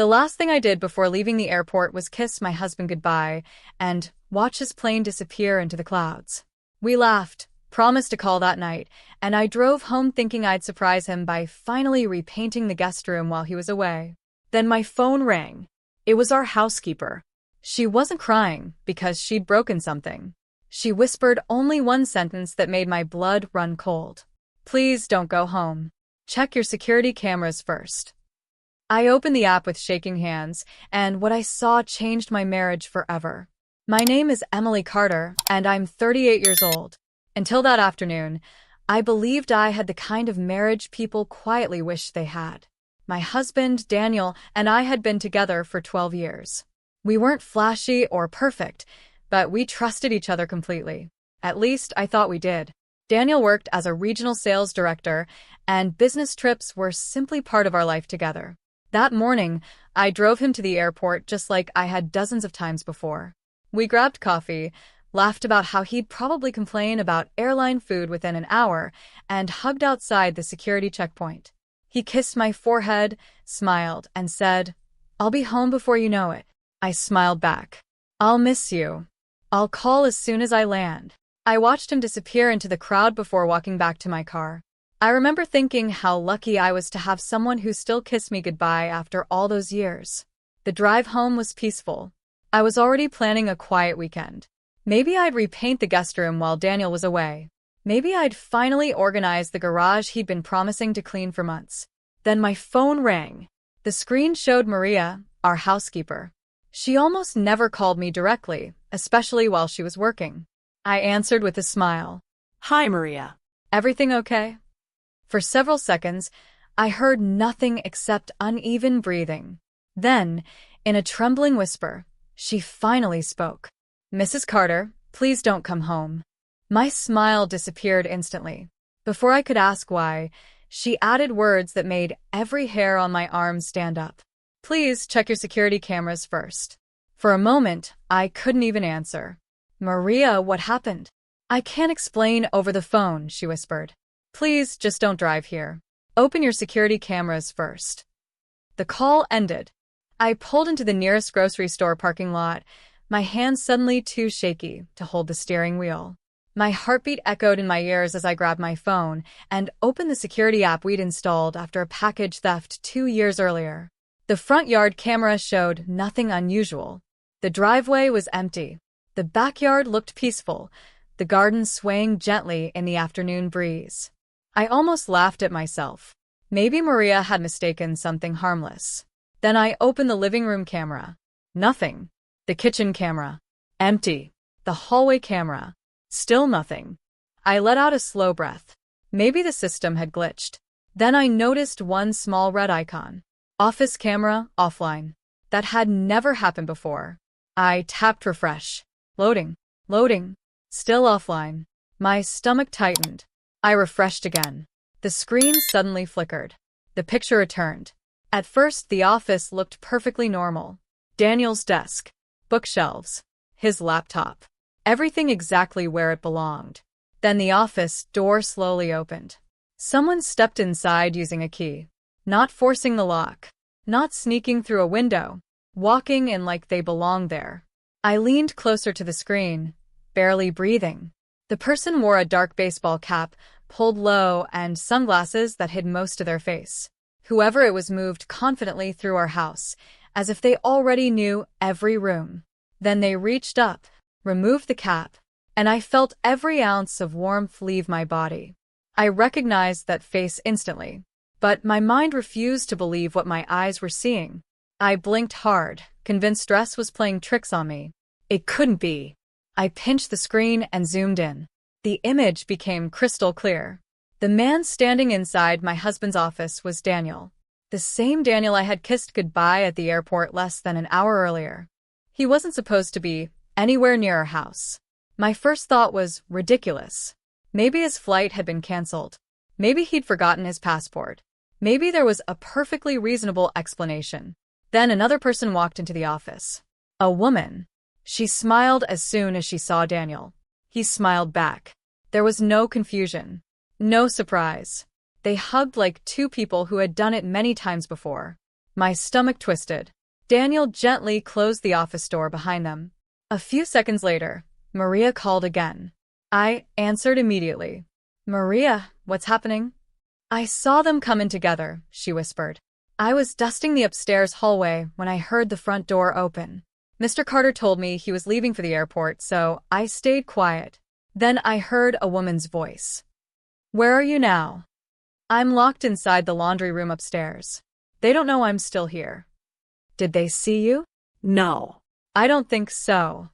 The last thing I did before leaving the airport was kiss my husband goodbye and watch his plane disappear into the clouds. We laughed, promised to call that night, and I drove home thinking I'd surprise him by finally repainting the guest room while he was away. Then my phone rang. It was our housekeeper. She wasn't crying because she'd broken something. She whispered only one sentence that made my blood run cold. "Please don't go home. Check your security cameras first." I opened the app with shaking hands, and what I saw changed my marriage forever. My name is Emily Carter, and I'm 38 years old. Until that afternoon, I believed I had the kind of marriage people quietly wish they had. My husband, Daniel, and I had been together for 12 years. We weren't flashy or perfect, but we trusted each other completely. At least, I thought we did. Daniel worked as a regional sales director, and business trips were simply part of our life together. That morning, I drove him to the airport just like I had dozens of times before. We grabbed coffee, laughed about how he'd probably complain about airline food within an hour, and hugged outside the security checkpoint. He kissed my forehead, smiled, and said, "I'll be home before you know it." I smiled back. "I'll miss you. I'll call as soon as I land." I watched him disappear into the crowd before walking back to my car. I remember thinking how lucky I was to have someone who still kissed me goodbye after all those years. The drive home was peaceful. I was already planning a quiet weekend. Maybe I'd repaint the guest room while Daniel was away. Maybe I'd finally organize the garage he'd been promising to clean for months. Then my phone rang. The screen showed Maria, our housekeeper. She almost never called me directly, especially while she was working. I answered with a smile. "Hi, Maria. "Everything okay?" For several seconds, I heard nothing except uneven breathing. Then, in a trembling whisper, she finally spoke. "Mrs. Carter, please don't come home." My smile disappeared instantly. Before I could ask why, she added words that made every hair on my arm stand up. "Please check your security cameras first." For a moment, I couldn't even answer. "Maria, what happened?" "I can't explain over the phone," she whispered. "Please just don't drive here. Open your security cameras first." The call ended. I pulled into the nearest grocery store parking lot, my hands suddenly too shaky to hold the steering wheel. My heartbeat echoed in my ears as I grabbed my phone and opened the security app we'd installed after a package theft 2 years earlier. The front yard camera showed nothing unusual. The driveway was empty. The backyard looked peaceful, the garden swaying gently in the afternoon breeze. I almost laughed at myself. Maybe Maria had mistaken something harmless. Then I opened the living room camera. Nothing. The kitchen camera. Empty. The hallway camera. Still nothing. I let out a slow breath. Maybe the system had glitched. Then I noticed one small red icon. Office camera, offline. That had never happened before. I tapped refresh. Loading. Loading. Still offline. My stomach tightened. I refreshed again. The screen suddenly flickered. The picture returned. At first, the office looked perfectly normal. Daniel's desk. Bookshelves. His laptop. Everything exactly where it belonged. Then the office door slowly opened. Someone stepped inside using a key. Not forcing the lock. Not sneaking through a window. Walking in like they belonged there. I leaned closer to the screen, barely breathing. The person wore a dark baseball cap, pulled low, and sunglasses that hid most of their face. Whoever it was moved confidently through our house, as if they already knew every room. Then they reached up, removed the cap, and I felt every ounce of warmth leave my body. I recognized that face instantly, but my mind refused to believe what my eyes were seeing. I blinked hard, convinced stress was playing tricks on me. It couldn't be. I pinched the screen and zoomed in. The image became crystal clear. The man standing inside my husband's office was Daniel. The same Daniel I had kissed goodbye at the airport less than an hour earlier. He wasn't supposed to be anywhere near our house. My first thought was ridiculous. Maybe his flight had been canceled. Maybe he'd forgotten his passport. Maybe there was a perfectly reasonable explanation. Then another person walked into the office. A woman. She smiled as soon as she saw Daniel. He smiled back. There was no confusion. No surprise. They hugged like two people who had done it many times before. My stomach twisted. Daniel gently closed the office door behind them. A few seconds later, Maria called again. I answered immediately. Maria, what's happening? I saw them come in together, she whispered. I was dusting the upstairs hallway when I heard the front door open. Mr. Carter told me he was leaving for the airport, so I stayed quiet. Then I heard a woman's voice. Where are you now? I'm locked inside the laundry room upstairs. They don't know I'm still here. Did they see you? No. I don't think so.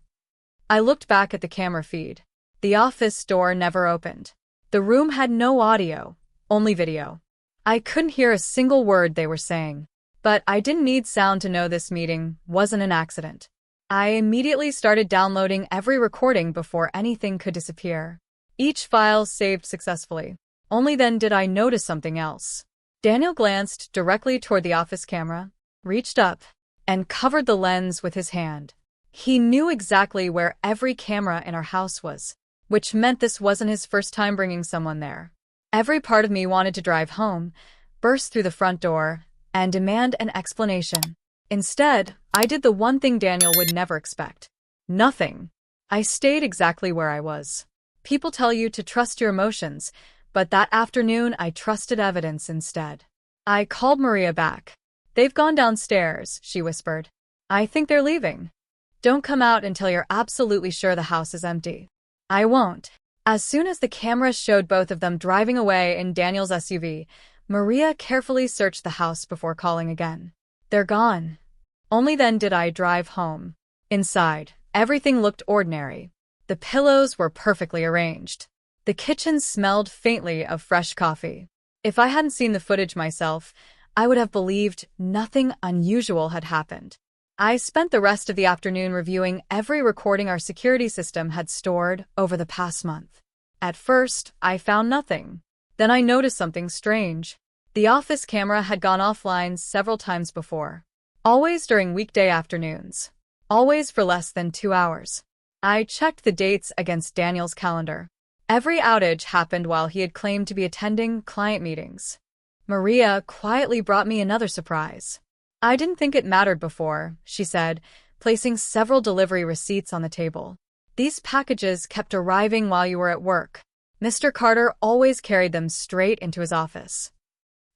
I looked back at the camera feed. The office door never opened. The room had no audio, only video. I couldn't hear a single word they were saying, but I didn't need sound to know this meeting wasn't an accident. I immediately started downloading every recording before anything could disappear. Each file saved successfully. Only then did I notice something else. Daniel glanced directly toward the office camera, reached up, and covered the lens with his hand. He knew exactly where every camera in our house was, which meant this wasn't his first time bringing someone there. Every part of me wanted to drive home, burst through the front door, and demand an explanation. Instead, I did the one thing Daniel would never expect. Nothing. I stayed exactly where I was. People tell you to trust your emotions, but that afternoon I trusted evidence instead. I called Maria back. They've gone downstairs, she whispered. I think they're leaving. Don't come out until you're absolutely sure the house is empty. I won't. As soon as the camera showed both of them driving away in Daniel's SUV, Maria carefully searched the house before calling again. They're gone. Only then did I drive home. Inside, everything looked ordinary. The pillows were perfectly arranged. The kitchen smelled faintly of fresh coffee. If I hadn't seen the footage myself, I would have believed nothing unusual had happened. I spent the rest of the afternoon reviewing every recording our security system had stored over the past month. At first, I found nothing. Then I noticed something strange. The office camera had gone offline several times before. Always during weekday afternoons. Always for less than 2 hours. I checked the dates against Daniel's calendar. Every outage happened while he had claimed to be attending client meetings. Maria quietly brought me another surprise. I didn't think it mattered before, she said, placing several delivery receipts on the table. These packages kept arriving while you were at work. Mr. Carter always carried them straight into his office.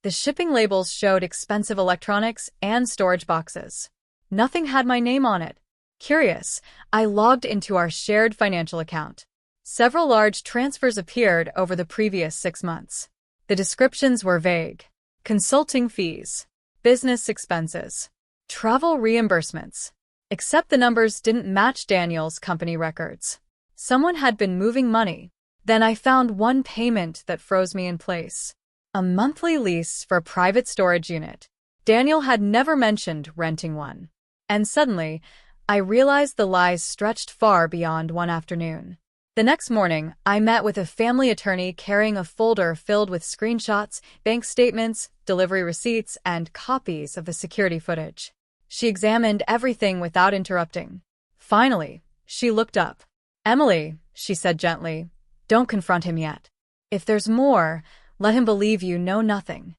The shipping labels showed expensive electronics and storage boxes. Nothing had my name on it. Curious, I logged into our shared financial account. Several large transfers appeared over the previous 6 months. The descriptions were vague. Consulting fees. Business expenses, travel reimbursements. Except the numbers didn't match Daniel's company records. Someone had been moving money. Then I found one payment that froze me in place. A monthly lease for a private storage unit. Daniel had never mentioned renting one. And suddenly, I realized the lies stretched far beyond one afternoon. The next morning, I met with a family attorney carrying a folder filled with screenshots, bank statements, delivery receipts, and copies of the security footage. She examined everything without interrupting. Finally, she looked up. Emily, she said gently, don't confront him yet. If there's more, let him believe you know nothing.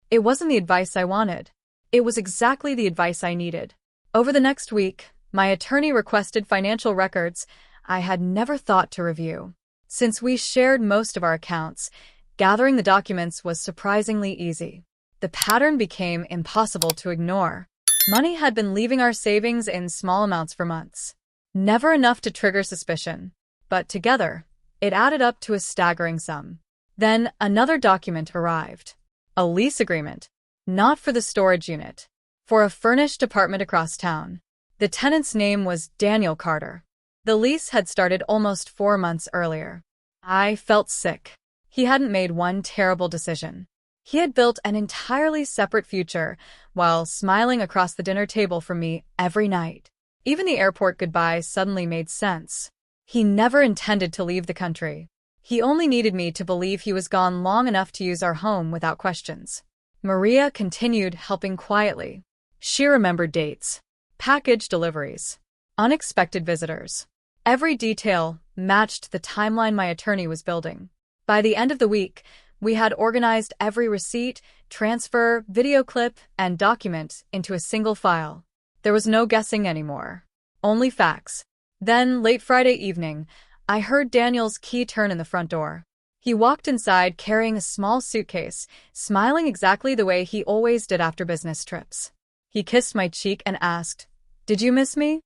It wasn't the advice I wanted. It was exactly the advice I needed. Over the next week, my attorney requested financial records I had never thought to review. Since we shared most of our accounts, gathering the documents was surprisingly easy. The pattern became impossible to ignore. Money had been leaving our savings in small amounts for months. Never enough to trigger suspicion, but together, it added up to a staggering sum. Then another document arrived. A lease agreement. Not for the storage unit. For a furnished apartment across town. The tenant's name was Daniel Carter. The lease had started almost 4 months earlier. I felt sick. He hadn't made one terrible decision. He had built an entirely separate future while smiling across the dinner table from me every night. Even the airport goodbye suddenly made sense. He never intended to leave the country. He only needed me to believe he was gone long enough to use our home without questions. Maria continued helping quietly. She remembered dates, package deliveries, unexpected visitors. Every detail matched the timeline my attorney was building. By the end of the week, We had organized every receipt, transfer, video clip, and document into a single file. There was no guessing anymore. Only facts. Then, late Friday evening, I heard Daniel's key turn in the front door. He walked inside carrying a small suitcase, smiling exactly the way he always did after business trips. He kissed my cheek and asked, "Did you miss me?"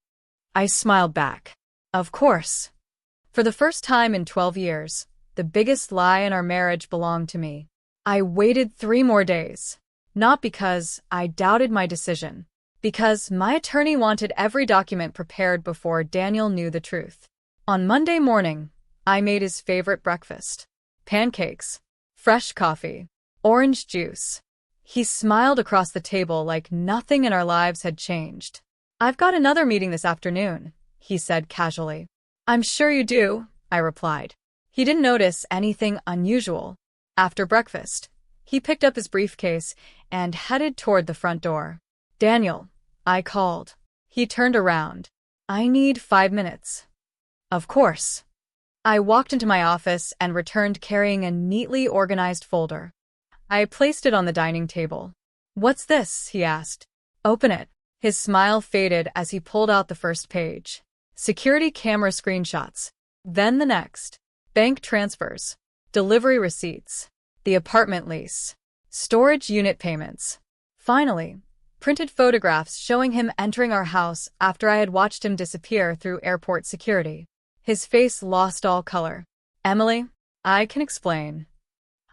I smiled back. Of course. For the first time in 12 years, the biggest lie in our marriage belonged to me. I waited 3 more days. Not because I doubted my decision, because my attorney wanted every document prepared before Daniel knew the truth. On Monday morning, I made his favorite breakfast. Pancakes, fresh coffee, orange juice. He smiled across the table like nothing in our lives had changed. "I've got another meeting this afternoon," he said casually. "I'm sure you do," I replied. He didn't notice anything unusual. After breakfast, he picked up his briefcase and headed toward the front door. "Daniel," I called. He turned around. "I need 5 minutes." Of course. I walked into my office and returned carrying a neatly organized folder. I placed it on the dining table. "What's this?" he asked. "Open it." His smile faded as he pulled out the first page. Security camera screenshots. Then the next. Bank transfers. Delivery receipts. The apartment lease. Storage unit payments. Finally, printed photographs showing him entering our house after I had watched him disappear through airport security. His face lost all color. "Emily, I can explain."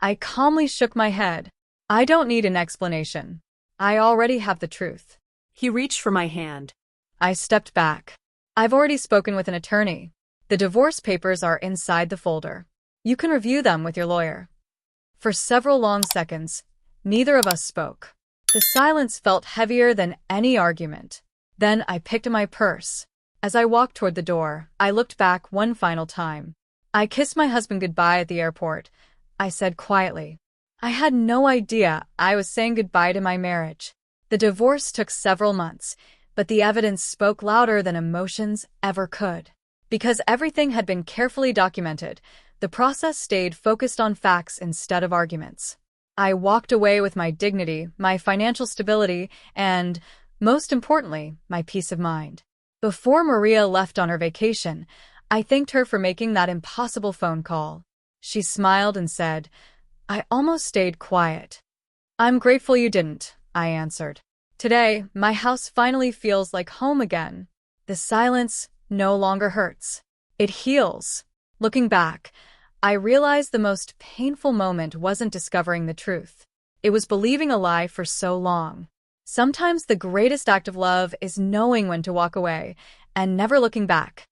I calmly shook my head. "I don't need an explanation. I already have the truth." He reached for my hand. I stepped back. "I've already spoken with an attorney. The divorce papers are inside the folder. You can review them with your lawyer." For several long seconds, neither of us spoke. The silence felt heavier than any argument. Then I picked up my purse. As I walked toward the door, I looked back one final time. "I kissed my husband goodbye at the airport," I said quietly. I had no idea I was saying goodbye to my marriage. The divorce took several months, but the evidence spoke louder than emotions ever could. Because everything had been carefully documented, the process stayed focused on facts instead of arguments. I walked away with my dignity, my financial stability, and, most importantly, my peace of mind. Before Maria left on her vacation, I thanked her for making that impossible phone call. She smiled and said, "I almost stayed quiet." "I'm grateful you didn't," I answered. "Today, my house finally feels like home again. The silence no longer hurts. It heals." Looking back, I realized the most painful moment wasn't discovering the truth. It was believing a lie for so long. Sometimes the greatest act of love is knowing when to walk away and never looking back.